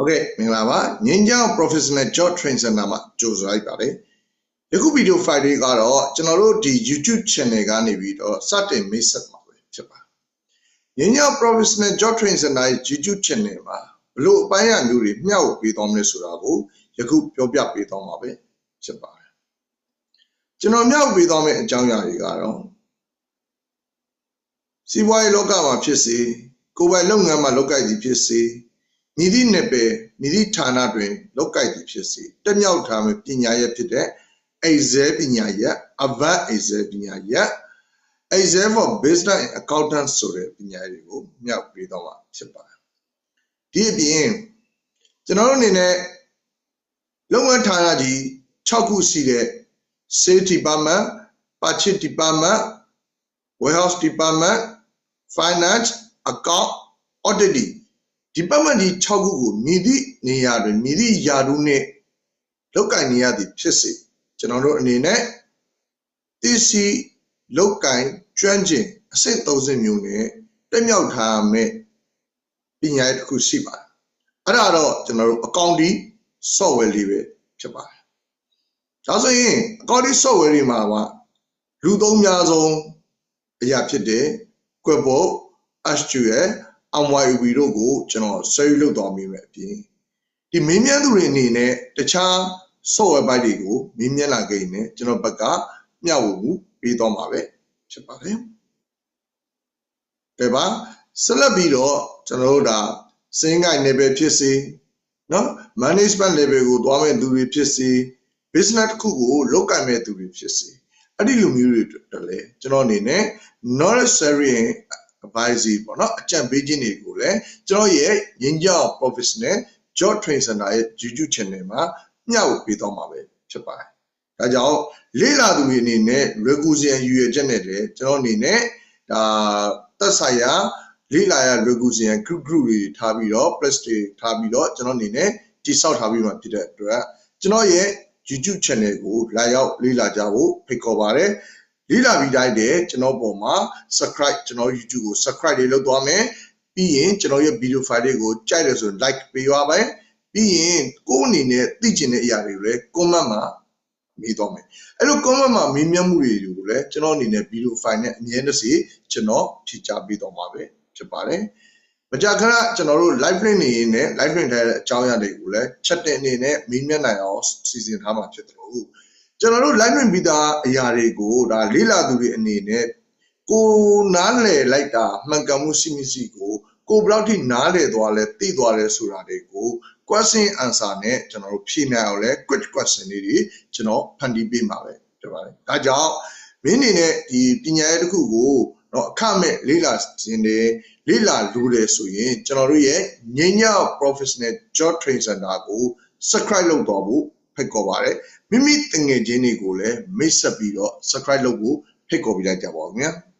Okay မင်္ဂလာပါငင်းကြောင် professional job training center မှာကြိုဆိုလိုက်ပါတယ်ယခုဗီဒီယိုဖိုင်လေးကတော့ကျွန်တော်တို့ဒီ YouTube channel ကနေပြီးတော့စတင်မိတ်ဆက်မှာပဲဖြစ်ပါတယ်ငင်းကြောင် professional job training center ရဲ့ YouTube channel မှာဘလို့အပိုင်းအမျိုးတွေမျှဝေပေးသွားမလဲဆိုတာကိုယခုပြောပြပေးသွားမှာပဲဖြစ်ပါတယ်ကျွန်တော်မျှဝေပေးသွားမယ့်အကြောင်းအရာတွေကတော့စီးပွားရေးလောကမှာဖြစ်စေကိုယ်ပိုင်လုပ်ငန်းမှာလုပ်ကိုင်သည်ဖြစ်စေနိတိနယ်ပယ်နိတိဌာနတွင်လောက်ကိုက်သည်ဖြစ်စေတက်မြောက်ထားမယ့်ပညာရပ်ဖြစ်တဲ့ Excel ပညာရပ် Advanced Excel ပညာရပ် Excel for Business and Accountant ဆိုတဲ့ပညာရပ်တွေကိုမြှောက်ပေးတော့မှာဖြစ်ပါတယ်ဒီအပြင်ကျွန်တော်တို့အနေနဲ့လုပ်ငန်းဌာနကြီး6ခုရှိတဲ့ Sales Department Purchase Department Warehouse Department Finance Account Auditingဒီပတ်မှန်ဒီ6ခုကိုမြည်သည့်နေရာတွင်မြည်သည့်ယာရုနဲ့လောက်ကင်နေရသည်ဖြစ်စေကျွန်တော်တို့အနေနဲ့သိရှိလောက်ကင်ကျွမ်းကျင်အဆင့်30မျိုးနဲ့တက်မြောက်ထားမယ့်ပညာရေးတစ်ခုရှိပါတယ်အဲ့ဒါတော့ကျွန်တော်တို့ accounting software လေးပဲဖြစ်ပါတယ်ဒါဆိုရင် accounting software တွေမှာလူသုံးများဆုံးအရာဖြစ်တဲ့ QuickBooks SQL MYOB တို့ကိုကျွန်တော်ဆွဲလုပ်သွားမိမယ်အပြင်ဒီမင်းမြန်းသူတွေအနေနဲ့တခြား software ဘိုက်တွေကိုမင်းမြန်းလာခဲ့ရင်ကျွန်တော်ဘက်ကမျှဝေမှုပေးသွားမှာပဲဖြစ်ပါတယ်။ဒါပါဆက်လက်ပြီးတော့ကျွန်တော်တို့ဒါစင်းကိုင် level ဖြစ်စေနော် management level ကိုသွားမဲ့သူတွေဖြစ်စေ business တစ်ခုကိုလုပ်ကိုင်မဲ့သူတွေဖြစ်စေအဲ့ဒီလိုမျိုးတွေတက်လဲကျွန်တော်အနေနဲ့ knowledge sharing advisory ပေါ့နော်အကြံပေးခြင်းတွေကိုလည်းကျွန်တော်ရဲ့ငင်းကြောင် professional job training center ရဲ့ YouTube channel မှာမျှဝေပေးသွားမှာပဲဖြစ်ပါတယ်။ဒါကြောင့်လေ့လာသူတွေအနေနဲ့ requisition ယူရချက်နဲ့လည်းကျွန်တော်အနေနဲ့ဒါသက်ဆိုင်ရာလေ့လာရ requisition group တွေထားပြီးတော့ press တွေထားပြီးတော့ကျွန်တော်အနေနဲ့တိစောက်ထားပြီးမှဖြစ်တဲ့အတွက်ကျွန်တော်ရဲ့ YouTube channel ကိုလာရောက်လေ့လာကြဖို့ဖိတ်ခေါ်ပါတယ်။လေ့လာပြီးတိုင်းတည်းကျွန်တော်ပေါ်မှာ subscribe ကျွန်တော် YouTube ကို subscribe တွေလုပ်သွားမယ်ပြီးရင်ကျွန်တော်ရဲ့ video file တွေကိုကြိုက်တယ်ဆိုရင် like ပေးပါမယ်ပြီးရင်ကိုယ်အနေနဲ့သိချင်တဲ့အရာတွေကိုလည်း comment မှာမေးသွားမယ်အဲ့လို comment မှာမေးမြန်းမှုတွေကိုလည်းကျွန်တော်အနေနဲ့ video file နဲ့အမြဲတစေကျွန်တော်ဖြေကြားပေးသွားမှာပဲဖြစ်ပါတယ်မကြာခဏကျွန်တော်တို့ live link နေနဲ့ live link ထားတဲ့အကြောင်းအရာတွေကိုလည်း chat တဲ့အနေနဲ့မေးမြန်းနိုင်အောင်စီစဉ်ထားမှာဖြစ်တယ်လို့ကျွန်တော်တို့ live link ပြီးသားအရာတွေကိုဒါလေ့လာသူတွေအနေနဲ့ကိုနားလည်လိုက်တာမှန်ကန်မှုရှိမရှိကိုဘယ်လောက်ထိနားလည်သွားလဲသိသွားလဲဆိုတာတွေကို question answer နဲ့ကျွန်တော်တို့ဖြေနိုင်အောင်လဲ quick question တွေကျွန်တော်ဖန်တီးပေးမှာပဲဖြစ်ပါတယ်။ဒါကြောင့်မင်းအနေနဲ့ဒီပညာရေးတစ်ခုကိုတော့အခမဲ့လေ့လာခြင်းတွေလေ့လာလို့တယ်ဆိုရင်ကျွန်တော်တို့ရဲ့ငင်းညောက် professional job training center ကို subscribe လုပ်တော့ဖို့ဖိတ်ခေါ်ပါတယ်။မိမိတငယ်ချင်းတွေကိုလည်းမိတ်ဆက်ပြီးတော့ subscribe လုပ်ဖို့ဖိတ်ခေါ်ပေးလိုက်ကြပါဦးခင်ဗျာ။